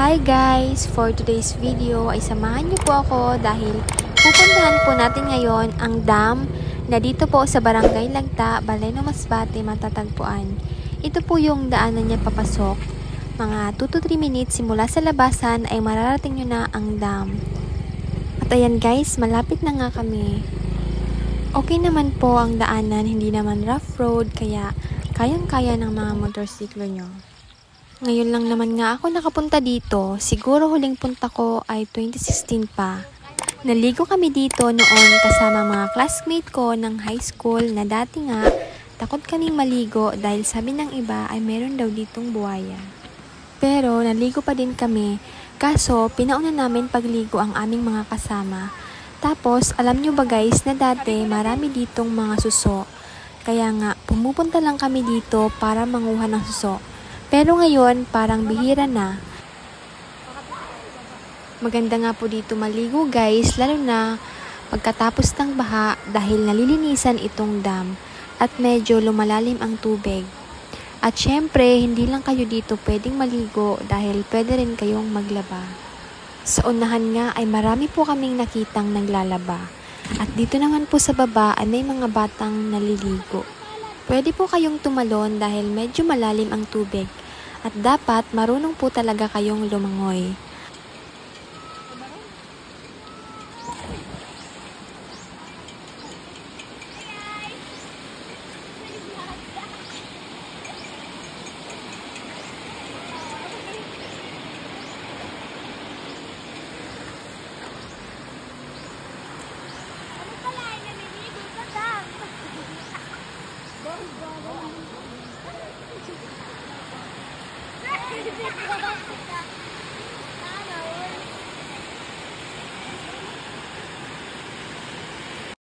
Hi guys! For today's video ay samahan niyo po ako dahil pupuntahan po natin ngayon ang dam na dito po sa Barangay Lagta, Baleno, Masbate matatagpuan. Ito po yung daanan niya papasok. Mga 2 to 3 minutes simula sa labasan ay mararating nyo na ang dam. At ayan guys, malapit na nga kami. Okay naman po ang daanan, hindi naman rough road kaya kayang-kaya ng mga motorsiklo nyo. Ngayon lang naman nga ako nakapunta dito, siguro huling punta ko ay 2016 pa. Naligo kami dito noon kasama mga classmate ko ng high school na dati nga takot kaming maligo dahil sabi ng iba ay meron daw ditong buhaya. Pero naligo pa din kami, kaso pinauna namin pagligo ang aming mga kasama. Tapos alam nyo ba guys na dati marami ditong mga suso, kaya nga pumupunta lang kami dito para manguha ng suso. Pero ngayon, parang bihira na. Maganda nga po dito maligo guys, lalo na pagkatapos ng baha dahil nalilinisan itong dam at medyo lumalalim ang tubig. At syempre, hindi lang kayo dito pwedeng maligo dahil pwede rin kayong maglaba. Sa unahan nga ay marami po kaming nakitang naglalaba. At dito naman po sa baba ay may mga batang naliligo. Pwede po kayong tumalon dahil medyo malalim ang tubig at dapat marunong po talaga kayong lumangoy.